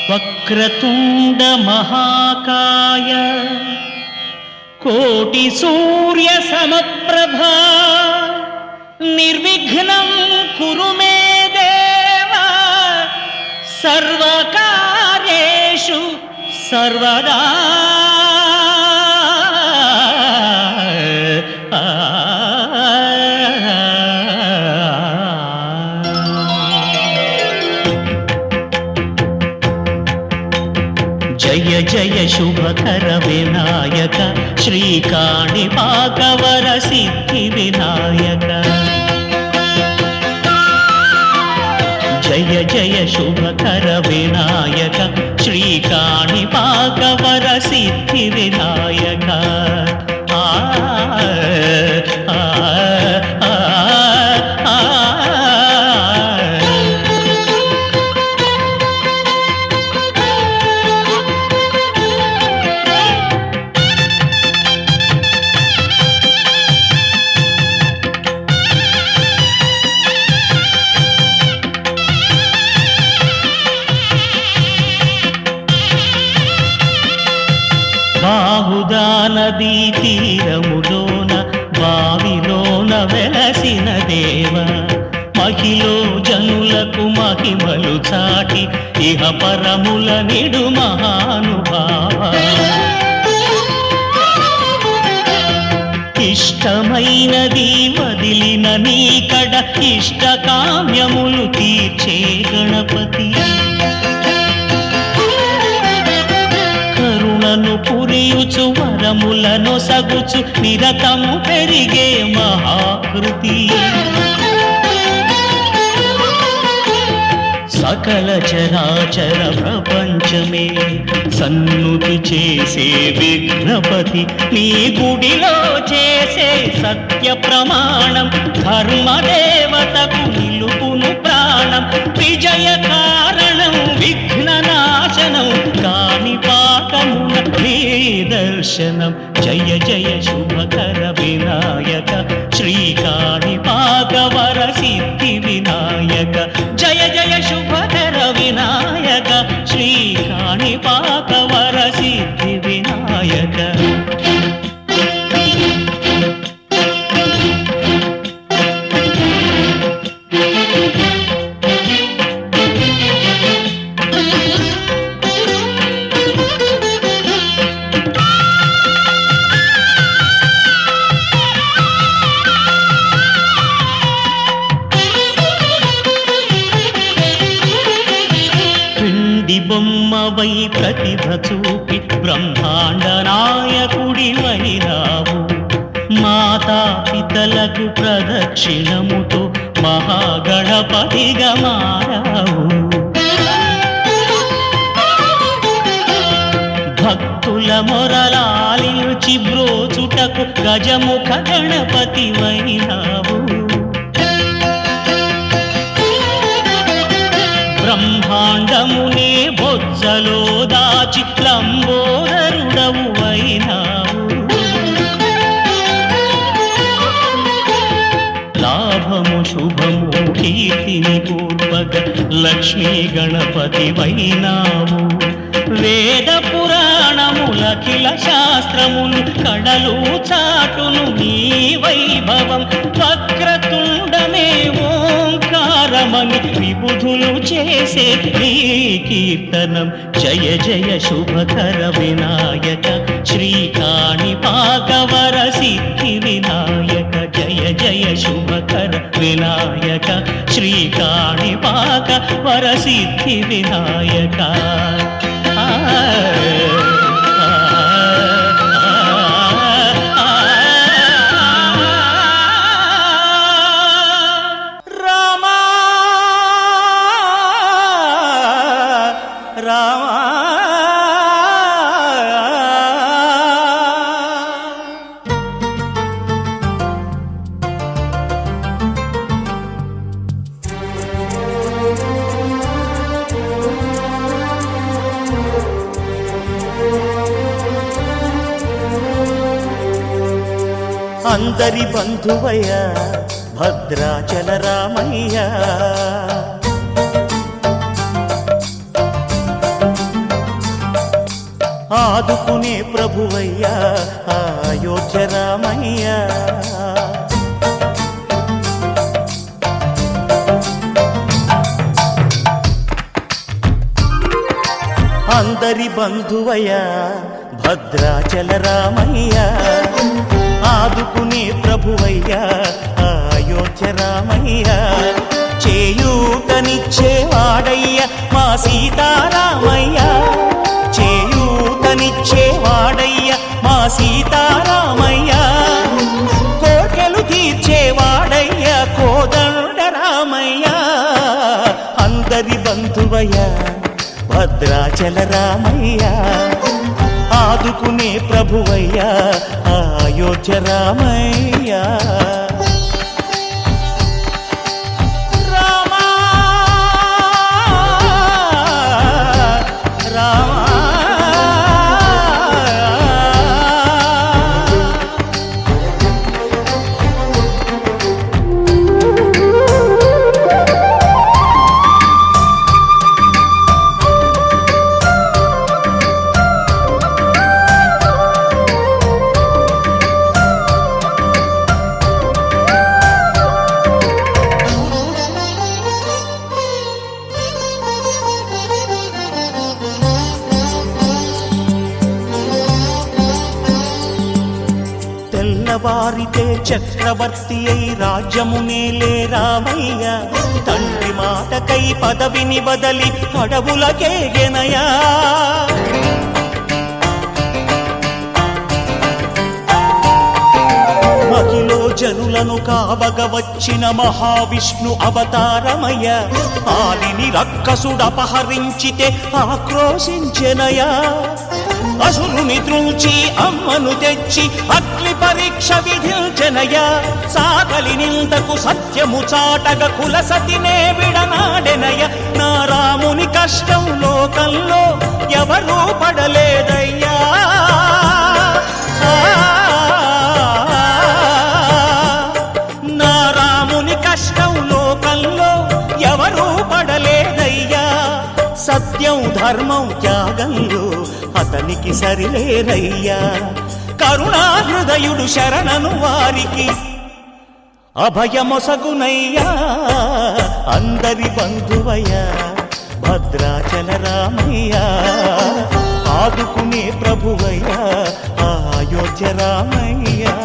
వక్రతుండ మహాకాయ కోటి సూర్య సమప్రభా నిర్విఘ్నం కురు మే దేవ సర్వకార్యేషు సర్వదా. జయ జయ శుభకర వినాయక శ్రీకాణిపాకవర సిద్ధి వినాయక. జయ జయ శుభకర వినాయక శ్రీకాణిపాకవర సిద్ధి వినాయక. ఆ బాహుదా నదీ తీరములోన బావిలోన వెలసిన దేవ మహిలో జనులకు మహిమలు చాటి ఇహ పరముల నిడు మహానుభావ. ఇష్టమైనది వదిలిన నీకడ ఇష్ట కామ్యములు తీర్చే గణపతి. కరుణను పురియుచు వరములను సగుచు నిరతము పెరిగే మహాకృతి. సకల చరాచర ప్రపంచమే సన్నుతి చేసే విఘ్నపతి. నీ గుడిలో చేసే సత్య ప్రమాణం ధర్మదేవతకు నిలుపును ప్రాణం. విజయ కారణం విఘ్ననాశనం కాణిపాకమున నీ దర్శనం. జయ జయ శుభకర వినాయక శ్రీకాణిపాకవర సిద్ధి వినాయక. జయ జయ శుభకర వినాయక శ్రీకాణిపాకవర సిద్ధి వినాయక. బొమ్మవై ప్రతిభ చూపి బ్రహ్మాండ నాయకుడివైనావు. మాతా పితలకు ప్రదక్షిణముతో మహాగణపతిగా మారావు. భక్తుల మొరలాలించి బ్రోచుటకు గజముఖ గణపతివైనావు. బ్రహ్మాండమునే బొజ్జలో దాచి లంబోదరుడవు అయినావు. లాభము శుభము కీర్తిని పూర్వక లక్ష్మీ గణపతి వైనావు. వేద పురాణములఖిల శాస్త్రములు కడలు చాటును నీ వైభవం. వక్రతుండమే ఓంకారమని విబుధులు చేసే నీ కీర్తనం. జయ జయ శుభకర వినాయక శ్రీకాణిపాకవర సిద్ధి వినాయక. జయ జయ శుభకర వినాయక శ్రీకాణిపాకవర సిద్ధి వినాయక. అందరి బంధువయ్య భద్రాచల రామయ్య. ఆదుకునే ప్రభువయ్యా అయోధ్య రామయ్యా. అందరి బంధువయ్యా భద్రాచల రామయ్యా, ఆదుకునే ప్రభువయ్యా అయోధ్య రామయ్యా. చేయూతనిచ్చేవాడయ్య మా సీతారామయ్య, చేయూతనిచ్చేవాడయ్య మా సీతారామయ్య. కోర్కెలు తీర్చేవాడయ్య కోదండ రామయ్య. అందరి బంధువయ్య భద్రాచల రామయ్య, ఆదుకునే ప్రభువయ్య అయోధ్య రామయ్య. తెల్లవారితే చక్రవర్తి అయి రాజ్యమునేలే రామయ్య, తండ్రి మాటకై పదవిని బదలి అడవులకేగెనయా. మహిలో జనులను కావగ వచ్చిన మహావిష్ణు అవతారమయ్య, ఆలిని రక్కసుడపహరించితే ఆక్రోశించెనయా. అసురుని త్రుంచి అమ్మను తెచ్చి అగ్ని పరీక్ష విధించెనయా. సాగలి నిందకు సత్యము చాటగ కులసతినే విడనాడెనయ. నా రాముని కష్టం లోకంలో ఎవరూ పడలేదయ్యా. నా రాముని కష్టం లోకంలో ఎవరూ పడలేదయ్యా. సత్యం ధర్మం త్యాగంలో అతనికి సరిలేరయ్యా. కరుణా హృదయుడు శరణను వారికి అభయమొసగునయ్యా. అందరి బంధువయ్యా భద్రాచల రామయ్యా, ఆదుకునే ప్రభువయ్యా అయోధ్య రామయ్యా.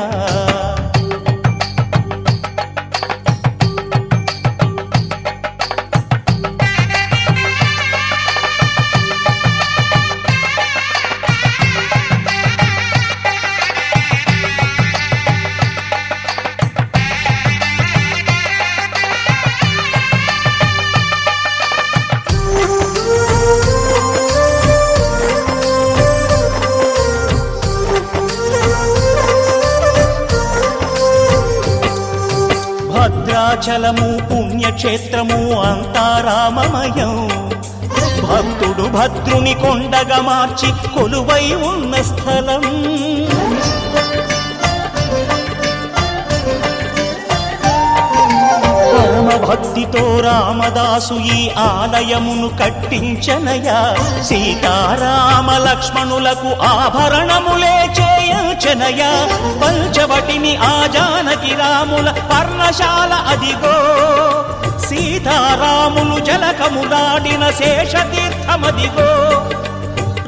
భద్రాచలము పుణ్యక్షేత్రము అంతా రామమయం. భక్తుడు భద్రుని కొండగా మార్చి కొలువై ఉన్న స్థలం. పరమ భక్తితో రామదాసు ఈ ఆలయమును కట్టించనయా. సీతారామ లక్ష్మణులకు ఆభరణములే చేయించనయా. పంచవటిని ఆ జానకి రాముల పర్ణశాల అదిగో. సీతారాములు జలకములాడిన శేషతీర్థమదిగో.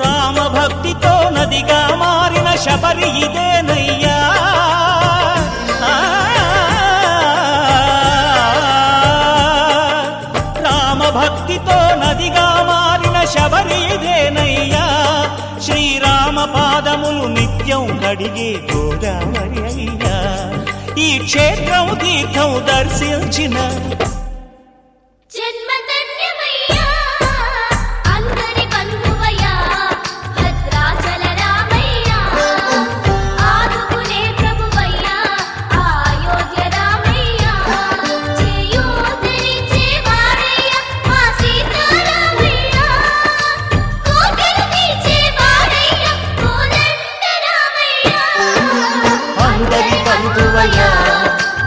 రామభక్తితో నదిగా మారిన శబరి ఇదేనయ్యా. రామభక్తితో నదిగా మారిన శబరి ఇదేనయ్యా. శ్రీరామ పాదములు నిత్యం కడిగే గోదావరి అయ్యా. ఈ క్షేత్రం తీర్థం దర్శించిన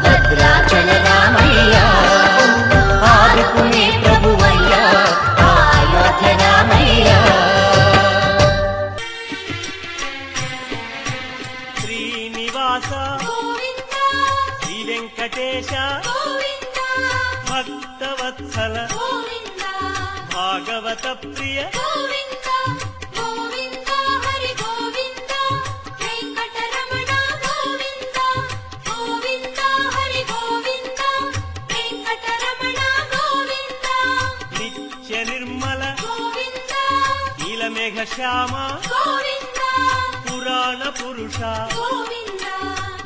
భద్రాచల రామయ్య. భాగవత ప్రియ గోవింద గోవింద హరి గోవింద వెంకటరమణ గోవింద గోవింద హరి గోవింద వెంకటరమణ గోవింద నిత్య నిర్మల గోవింద నీలమేఘ శ్యామ గోవింద పురాణ పురుష గోవింద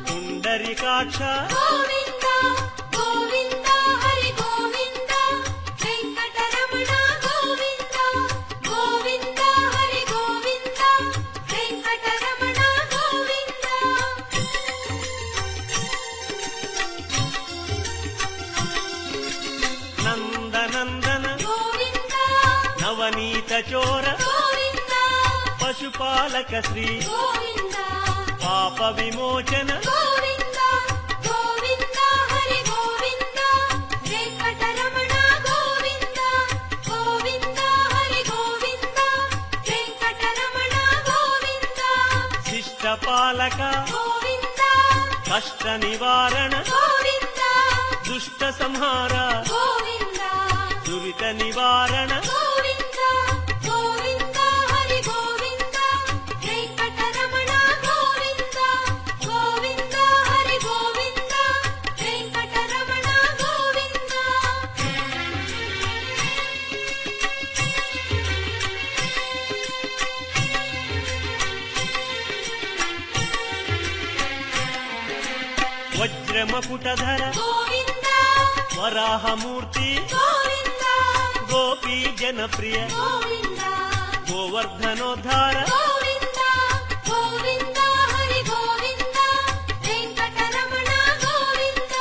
పుండరీకాక్ష గోవింద గోవింద హరి గోవింద వెంకటరమణ గోవింద గోవింద హరి గోవింద వెంకటరమణ గోవింద నందనందన గోవింద నవనీత చోర గోవింద పశుపాలక శ్రీ గోవింద పాప విమోచన గోవింద గోవింద హరి గోవింద వెంకటరమణ గోవింద గోవింద హరి గోవింద వెంకటరమణ గోవింద శిష్టపాలక గోవింద కష్ట నివారణ గోవింద దుష్ట సంహార గోవింద దురిత నివారణ గోవింద గోవింద హరి గోవింద వెంకటరమణ గోవింద గోవింద హరి గోవింద వెంకటరమణ గోవింద వజ్రమకుటధర గోవింద వరాహమూర్తి గోవింద గోపీ జనప్రియ గోవింద గోవర్ధనోద్ధార గోవింద గోవింద హరి గోవింద వెంకటరమణ గోవింద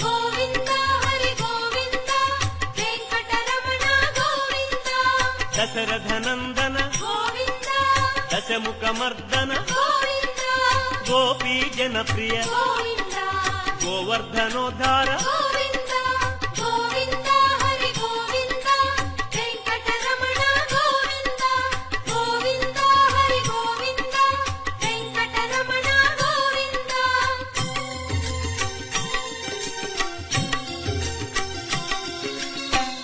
గోవింద హరి గోవింద వెంకటరమణ గోవింద దశరథనందన గోవింద దశముఖమర్దన గోవింద గోపీ జనప్రియ గోవింద గోవర్ధనోద్ధార గోవింద గోవింద హరి గోవింద వెంకటరమణ గోవింద గోవింద హరి గోవింద వెంకటరమణ గోవింద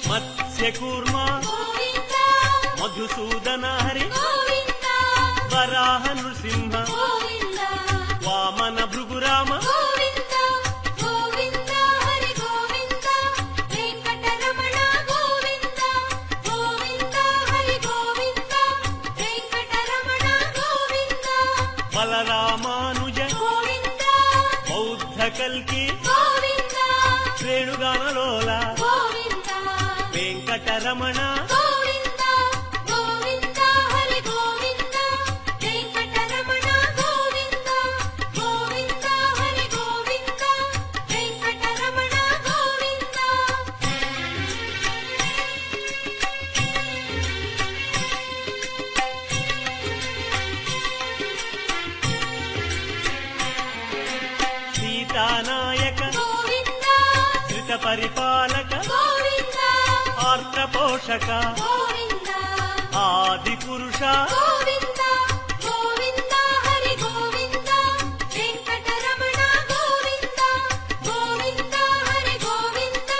మత్స్యకూర్మ గోవింద మధుసూదన హరి గోవింద వరాహ నృసింహ గోవింద వామన భృగురామ గోవింద గోవింద హరి గోవింద వెంకటరమణ గోవింద గోవింద హరి గోవింద వెంకటరమణ గోవింద బలరామానుజ గోవింద బౌద్ధ కల్కి గోవింద శ్రేణుగానలోల గోవింద వెంకటరమణ గోవింద గోవింద హరి గోవింద వెంకటరమణ గోవింద గోవింద హరి గోవింద వెంకటరమణ గోవింద సీతానాయక గోవింద ధృత పరిపాలక గోవింద ఆర్త పోషక గోవింద ఆది పురుష గోవింద గోవింద హరి గోవింద వెంకటరమణ గోవింద గోవింద హరి గోవింద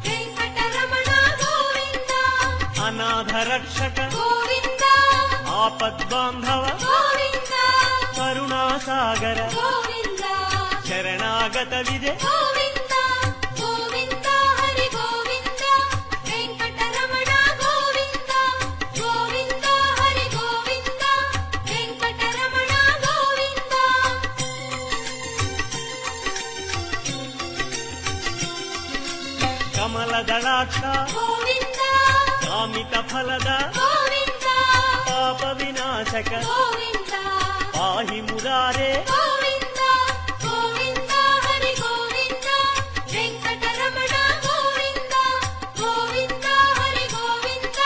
వెంకటరమణ గోవింద అనాథ రక్షక గోవింద ఆపద్బాంధవ గోవింద కరుణాసాగర గోవింద శరణాగత విజయ గోవింద గోవింద హరి గోవింద వెంకటరమణ గోవింద గోవింద హరి గోవింద వెంకటరమణ గోవింద కమలదళాక్ష గోవింద కామిత ఫలద గోవింద పాప వినాశక గోవింద పాహి మురారే గోవింద గోవింద హరి గోవింద వెంకటరమణ గోవింద గోవింద హరి గోవింద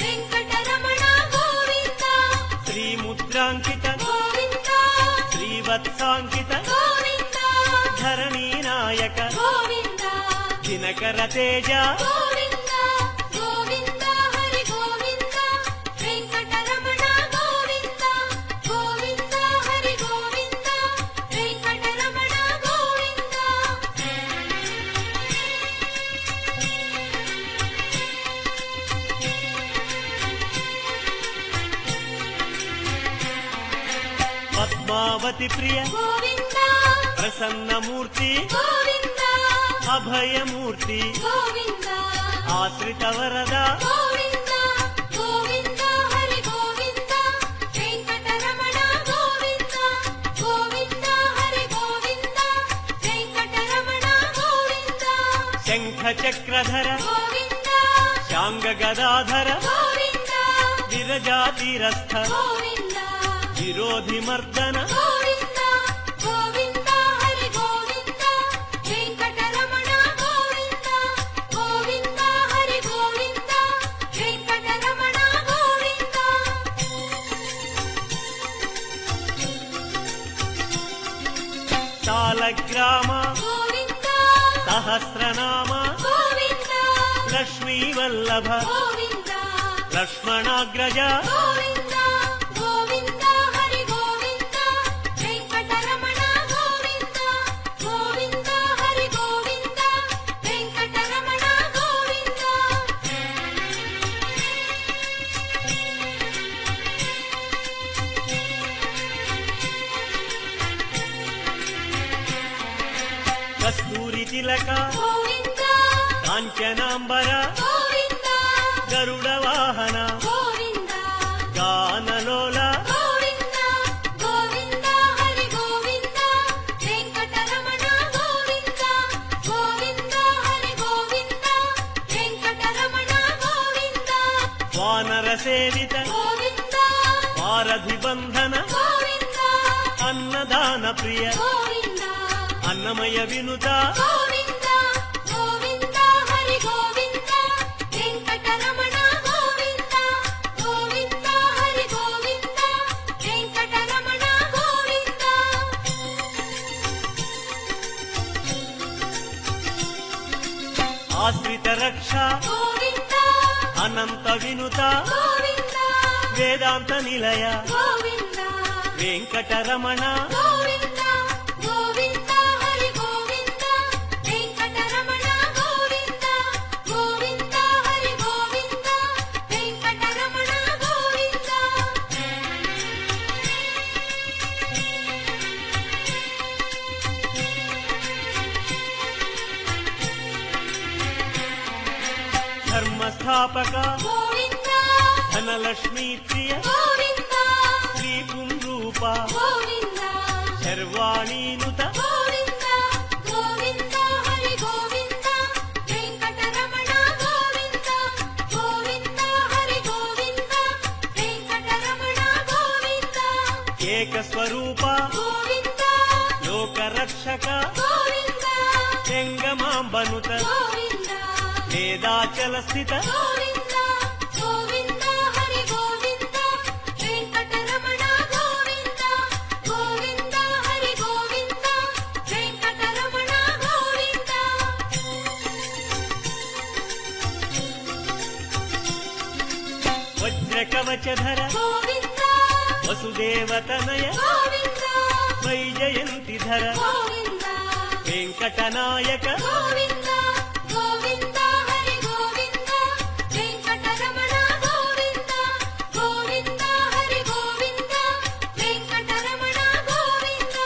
వెంకటరమణ గోవింద శ్రీముద్రాంకిత గోవింద శ్రీవత్సాంకిత గోవింద ధరణీ నాయక గోవింద దినకర తేజ గోవింద గోవింద హరి గోవింద వెంకటరమణ గోవింద గోవింద హరి గోవింద వెంకటరమణ గోవింద ఉమావతి ప్రియ గోవింద ప్రసన్నమూర్తి గోవింద అభయమూర్తి గోవింద ఆశ్రిత వరద గోవింద గోవింద హరి గోవింద వెంకటరమణ గోవింద గోవింద హరి గోవింద వెంకటరమణ గోవింద శంఖ చక్రధర గోవింద శాంగ గదాధర గోవింద విరజాతిరస్థ గోవింద విరోధి మర్దన గోవింద గోవింద హరి గోవింద వెంకటరమణ గోవింద గోవింద హరి గోవింద వెంకటరమణ గోవింద సాలగ్రామ గోవింద సహస్రనామ గోవింద లక్ష్మీవల్లభ గోవింద లక్ష్మణాగ్రజ గోవింద గోవింద హరి గోవింద వెంకటరమణ గోవింద గోవింద హరి గోవింద వెంకటరమణ గోవింద కస్తూరి తిలక గోవింద కాంచనాంబర గోవింద గరుడ వాహన గోవింద గానలోల గోవింద గోవింద హరి గోవింద వెంకటరమణ గోవింద గోవింద హరి గోవింద వెంకటరమణ గోవింద వానర సేవిత గోవింద వారధి బంధన గోవింద అన్నదాన ప్రియ గోవింద అన్నమయ వినుత గోవింద గోవింద హరి గోవింద వెంకటరమణ గోవింద గోవింద హరి గోవింద వెంకటరమణ గోవింద ఆశ్రిత రక్ష గోవింద అనంత వినుత గోవింద వేదాంత నిలయ గోవింద వెంకటరమణ గోవింద గోవింద హరి గోవింద వెంకటరమణ గోవింద గోవింద హరి గోవింద వెంకటరమణ గోవింద ధర్మస్థాపక గోవింద ధనలక్ష్మీ ప్రియ గోవింద శ్రీ పుంరూప గోవింద శర్వాణీనుత గోవింద గోవింద హరి గోవింద వెంకటరమణ గోవింద గోవింద హరి గోవింద వెంకటరమణ గోవింద ఏకస్వరూప గోవింద లోకరక్షక గోవింద జంగమాంబనుత గోవింద వేదాచల స్థిత గోవింద గోవింద హరి గోవింద వెంకటరమణ గోవింద గోవింద హరి గోవింద వెంకటరమణ గోవింద వజ్రకవచధర గోవింద వసుదేవతనయ గోవింద వైజయంతిధర గోవింద వెంకటనాయక గోవింద గోవింద హరి గోవింద వెంకటరమణ గోవింద గోవింద హరి గోవింద వెంకటరమణ గోవింద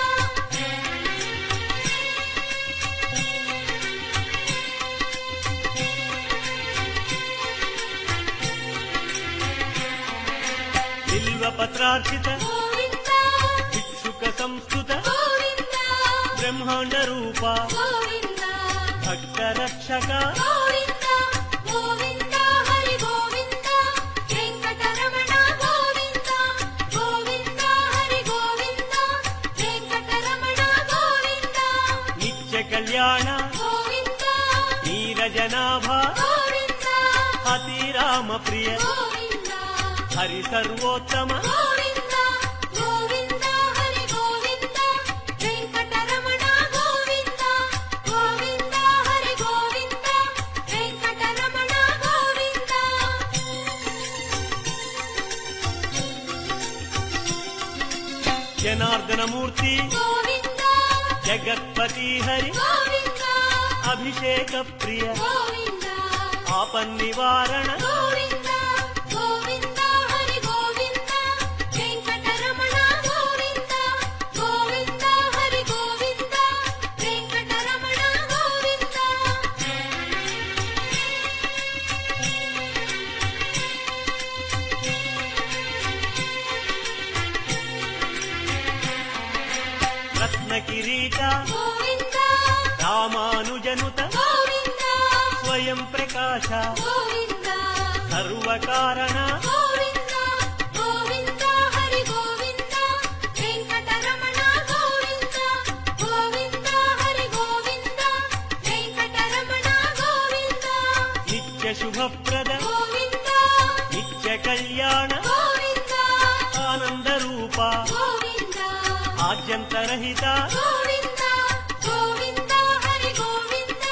బిల్వపత్రార్చిత గోవింద భిక్షుక సంస్కృత గోవింద బ్రహ్మాండ రూప గోవింద భక్త రక్షక గోవింద గోవింద హరి గోవింద వెంకటరమణ గోవింద గోవింద హరి గోవింద వెంకటరమణ గోవింద నిత్య కళ్యాణ గోవింద నీరజనాభ గోవింద అతిరామ ప్రియ గోవింద హరి సర్వోత్తమ గోవింద గోవింద హరి గోవింద వెంకటరమణ గోవింద గోవింద హరి గోవింద వెంకటరమణ గోవింద జనార్దనమూర్తి గోవింద జగత్పతి హరి గోవింద అభిషేక ప్రియ గోవింద ఆపన్నివారణ గోవింద గోవింద హరి గోవింద వెంకటరమణ గోవింద శ్రీపీఠ గోవింద రామానుజనుత గోవింద స్వయం ప్రకాశ గోవింద సర్వకారణ గోవింద గోవింద హరి గోవింద వెంకటరమణ గోవింద గోవింద హరి గోవింద వెంకటరమణ గోవింద నిత్య శుభప్రద గోవింద నిత్య కళ్యాణ గోవింద ఆనంద రూప గోవింద ఆద్యంతరహిత గోవింద గోవింద హరి గోవింద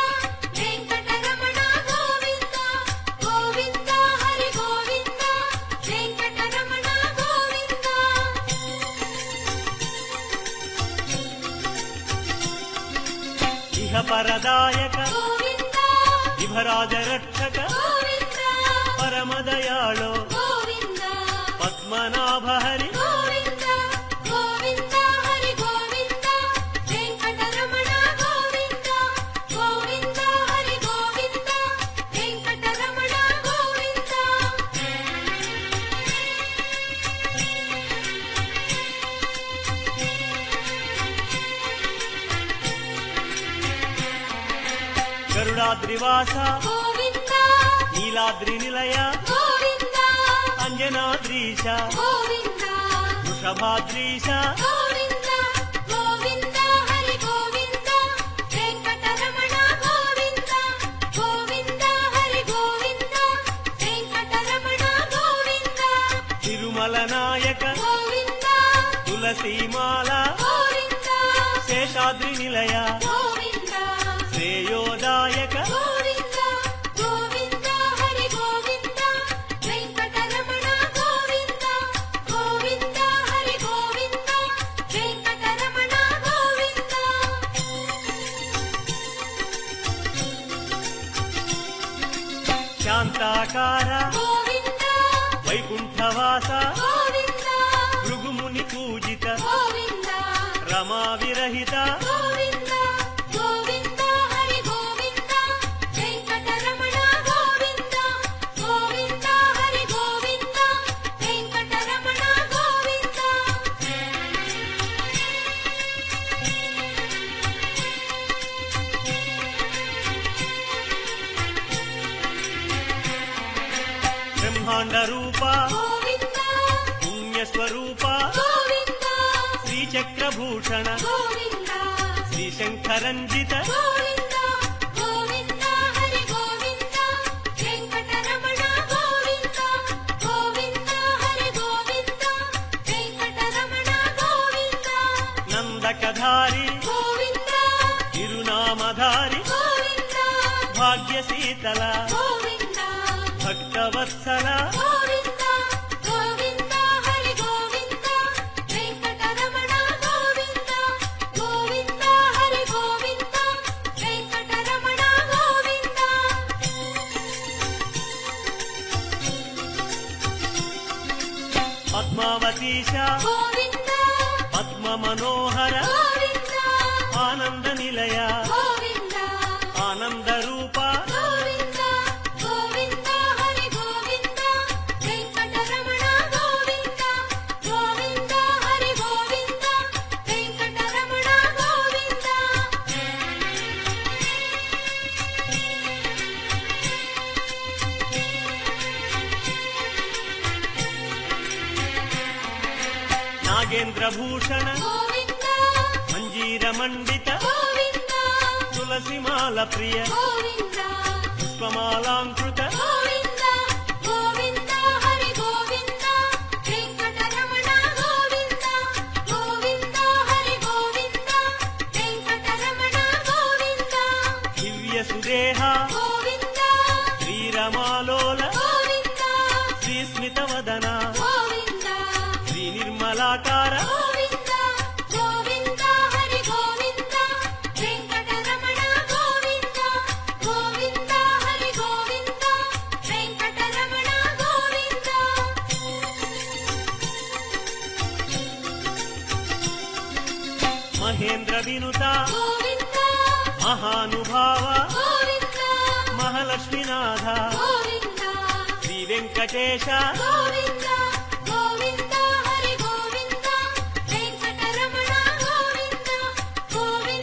వెంకటరమణ గోవింద గోవింద హరి గోవింద వెంకటరమణ గోవింద ఇహ పరదాయక గోవింద విభరాజ రక్షక గోవింద పరమదయాళో గోవింద పద్మనాభ హరి గోవింద గోవింద హరి గోవింద వెంకటరమణ గోవింద గోవింద హరి గోవింద వెంకటరమణ గోవింద గరుడాద్రివాస గోవింద నీలాద్రి నిలయ గోవింద అంజనాద్రీశ గోవింద వృషభాద్రీశ గోవింద గోవింద హరి గోవింద వెంకటరమణ గోవింద గోవింద హరి గోవింద వెంకటరమణ గోవింద తిరుమల నాయక గోవింద తులసీమాల గోవింద శేషాద్రి నిలయ గోవింద శ్రేయోదాయక గోవింద గోవింద హరి గోవింద వెంకటరమణ గోవింద గోవింద హరి గోవింద వెంకటరమణ గోవింద శాంతాకార గోవింద వైకుంఠవాస గోవింద భృగుముని పూజిత గోవింద రమా విరహిత గోవింద గోవింద హరి గోవింద వెంకటరమణ గోవింద గోవింద హరి గోవింద వెంకటరమణ గోవింద బ్రహ్మాండ రూప గోవింద పుణ్యస్వరూప గోవింద శ్రీచక్రభూషణ గోవింద శ్రీశంకరంజిత గోవింద గోవింద హరి గోవింద వెంకటరమణ గోవింద గోవింద హరి గోవింద వెంకటరమణ గోవింద నందకధారి గోవింద తిరునామధారి గోవింద భాగ్యశీతల గోవింద భక్తవత్సల గోవింద గోవింద హరి గోవింద వెంకటరమణ గోవింద గోవింద హరి గోవింద వెంకటరమణ గోవింద పద్మావతీశ గోవింద పద్మ మనోహర గోవింద ఆనంద నిలయ గోవింద ఆనంద రూప గోవింద గోవింద హరి గోవింద వెంకటరమణ గోవింద గోవింద హరి గోవింద వెంకటరమణ గోవింద నాగేంద్రభూషణ గోవింద మంజీర మండిత గోవింద తులసిమాల ప్రియ గోవింద పుష్పమాలాంకృత గోవింద గోవింద హరి గోవింద వెంకటరమణ గోవింద గోవింద హరి గోవింద వెంకటరమణ గోవింద దివ్య సుదేహ గోవింద శ్రీరమాలోల గోవింద శ్రీస్మితవదన గోవింద శ్రీ నిర్మలాకార గోవింద గోవింద హరి గోవింద వెంకటరమణ గోవింద గోవింద హరి గోవింద వెంకటరమణ గోవింద మహేంద్ర వినుత గోవింద మహానుభావ గోవింద మహాలక్ష్మీనాథ గోవింద శ్రీ వెంకటేశ గోవింద గోవింద హరి గోవింద వెంకటరమణ గోవింద గోవింద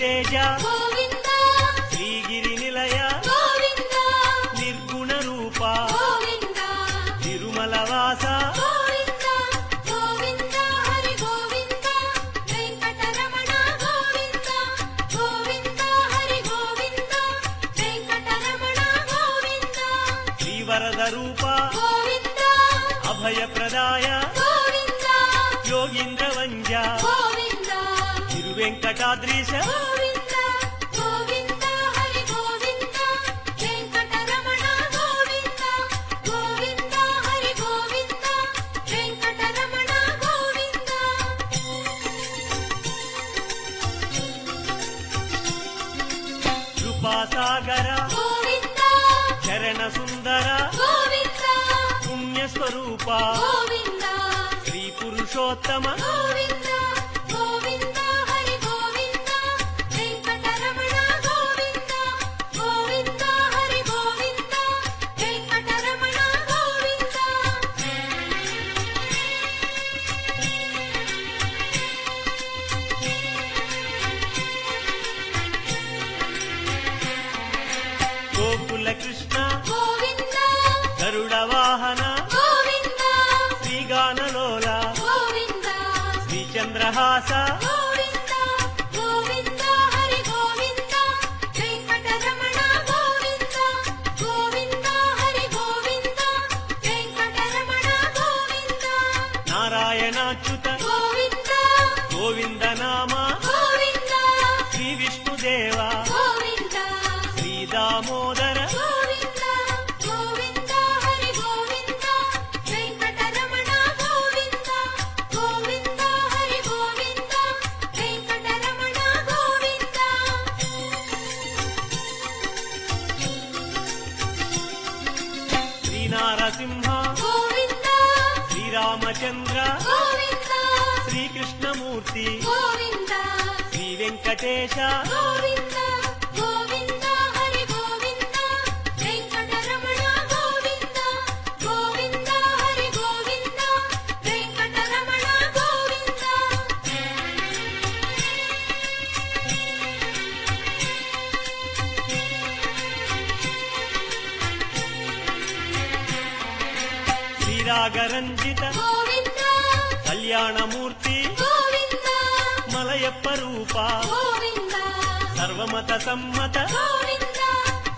తేజ గోవింద శ్రీగిరి నిలయ గోవింద నిర్గుణ రూప గోవింద తిరుమల వాస గోవింద గోవింద హరి గోవింద వెంకటరమణ గోవింద గోవింద హరి గోవింద వెంకటరమణ గోవింద శ్రీవరద రూప గోవింద అభయప్రదాయ గోవింద యోగీంద్ర వంజ గోవింద తిరువెంకటాద్రీశ గోవింద గోవింద హరి గోవింద వెంకటరమణ గోవింద గోవింద హరి గోవింద వెంకటరమణ గోవింద కృపాసాగర గోవింద చరణ సుందర గోవింద పుణ్యస్వరూప గోవింద శ్రీ పురుషోత్తమ గోవింద గోవింద హరి గోవింద వెంకటరమణ గోవింద గోవింద హరి గోవింద వెంకటరమణ గోవింద గోకుల కృష్ణ గోవింద గరుడ వాహన గోవింద శ్రీగానలోల గోవింద శ్రీచంద్రహాస గోవింద గోవింద హరి గోవింద వెంకటరమణ గోవింద గోవింద హరి గోవింద వెంకటరమణ గోవింద నారాయణాచ్యుత గోవింద గోవింద నామ గోవింద శ్రీ విష్ణుదేవ గోవింద శ్రీ దామోదర గోవింద గోవింద హరి గోవింద వెంకటరమణ గోవింద గోవింద హరి గోవింద వెంకటరమణ గోవింద శ్రీనారసింహ గోవింద శ్రీరామచంద్ర గోవింద శ్రీకృష్ణమూర్తి గోవింద శ్రీ వెంకటేశ గోవింద గోవింద హరి గోవింద వెంకటరమణ గోవింద గోవింద హరి గోవింద వెంకటరమణ గోవింద శ్రీరాగరంజిత గోవింద కళ్యాణమూర్తి గోవింద మలయప్ప రూప గోవింద సర్వమత సమ్మత గోవింద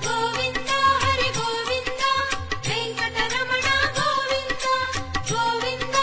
గోవింద హరి గోవింద వెంకటరమణ గోవింద గోవింద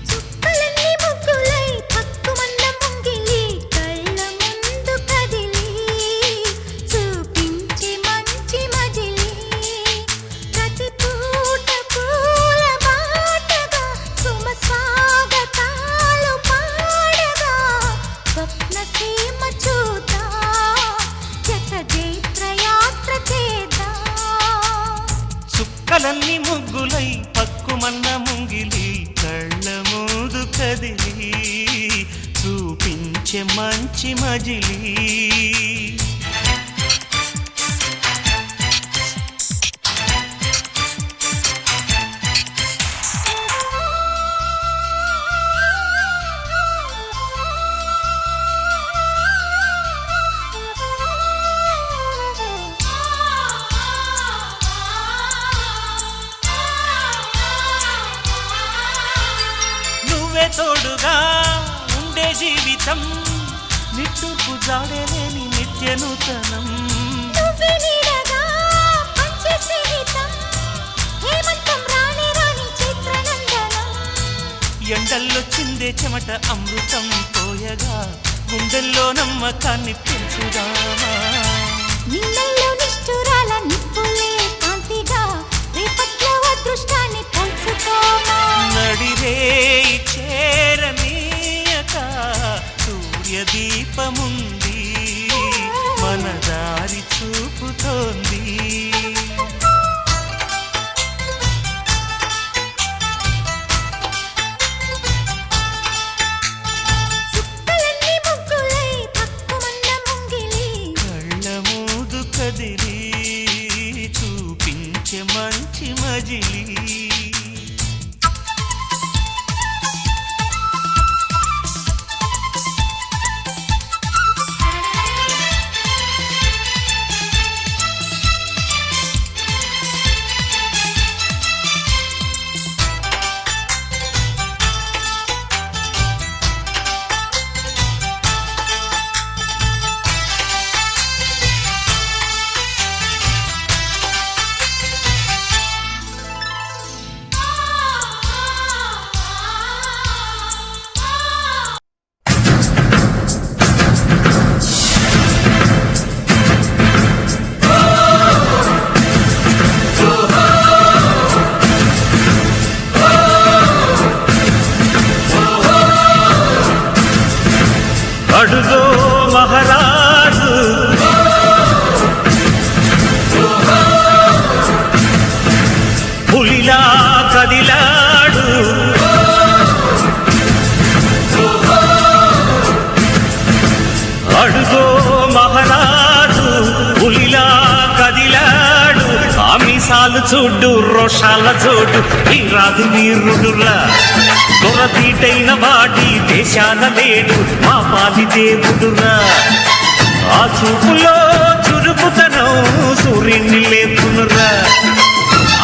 చుక్కలన్నీ ముగ్గులై పక్కుమన్న ముంగిలి కళ్ళ ముందు కదిలి చూపించి మంచి మజిలి ప్రతి పూట పూల బాటగా సుమ స్వాగతాలు పాడగా స్వప్న సీమ చూద్దా జత జైత్రయాత్ర చేద్దా చుక్కలన్నీ ముగ్గులై పక్కుమన్న ముంగిలి కళ్ళ ముందు కదిలి చూపించే మంచి మజిలి నువ్వే తోడుగా ఉండే జీవితం నిట్టూర్పు జాడలేని నిత్య నూతనం నువ్వే నీడగా పంచే స్నేహితం హేమంతం రాణి రాణి చిత్రనందనం ఎండల్లో చిందే చెమట అమృతం పోయగా గుండెల్లో నమ్మకాన్ని పెంచుదామా నిన్నల్లో నిష్ఠురాల నిప్పులే కాంతిగా రేపట్లో అదృష్టాన్ని పంచుకోమా నడిరే మజిలీ. అడుగో మహారాజు పులిలా కదిలాడు, అడుగో మహారాజు పులిలా కదిలాడు. ఆమిసాలు చూడు రోషాల చూడు ఈ రాజు వీరుడురా, దొరతీటైన వాడి దేశాన లేడు మా పాలి దేవుడురా. ఆ చూపులో చురుకుతనం సూర్యుని లేపునురా,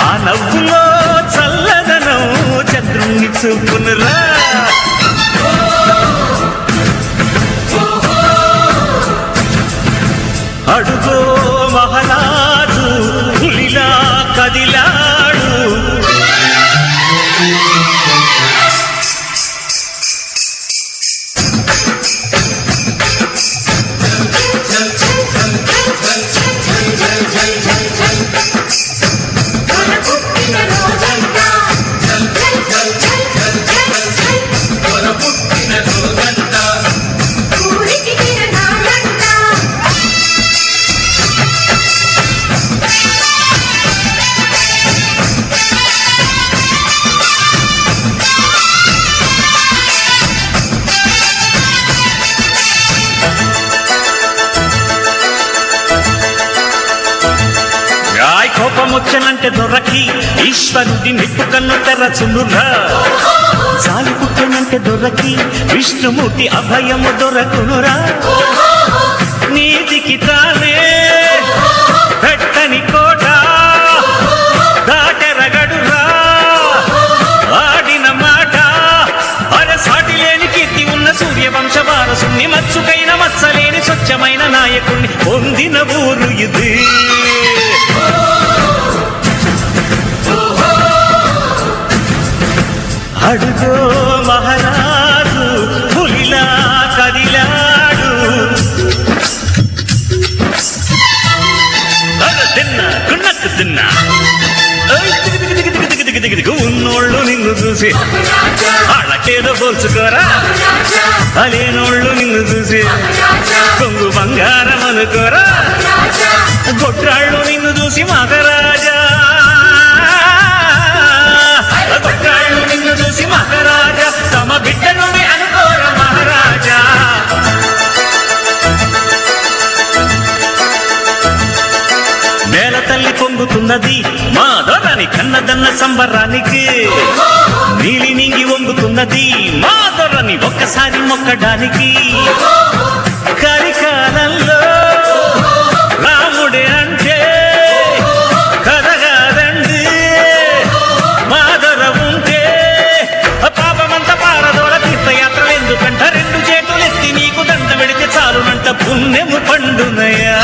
ఆ నవ్వులో చల్లదనం చంద్రుణ్ణి చూపునురా. అడుగో మహారాజు పులిలా కదిలాడు. కోపమొచ్చనంటే దొరకి ఈశ్వరుడి నిప్పు కన్ను తెరచునురా, జాలి పుట్టనంటే దొరకి విష్ణుమూర్తి అభయము దొరకునురా. నీతికి తానే పెట్టని కోట దాటెరగడురా, ఆడిన మాట అరసాటి లేని కీర్తి ఉన్న సూర్యవంశ వారసుని, మచ్చుకైన మచ్చలేని స్వచ్ఛమైన నాయకుణ్ణి పొందిన ఊరు ఇది. అడుగో మహారాజు పులిలా కదిలాడు. తిన్నా గున్నకు తిన్నా ఉన్నోళ్ళు నిన్ను చూసి వాళ్ళకేదో పోల్చుకోరా, అలేనోళ్ళు నిన్ను చూసి కొంగు బంగారం అనుకోరా. గొడ్రాళ్ళు నిన్ను చూసి మహారాజా, గొడ్రాళ్ళు నిన్ను చూసి మహారాజా తమ బిడ్డను అనుకోరా మహారాజా. నేల తల్లి పొంగుతున్నది మా దొరని కన్నదన్న సంబరానికి, నీలి నింగి వంగుతున్నది మా దొరని ఒక్కసారి మొక్కడానికి. కలికాలంలో రాముడే అంటే కదగాదండి, మా దొర ఉంటే పాపమంతా పారదోల తీర్థయాత్రలు ఎందుకంట, రెండు చేతులెత్తి నీకు దండ పెడితే చాలునంట పుణ్యము పండునయా.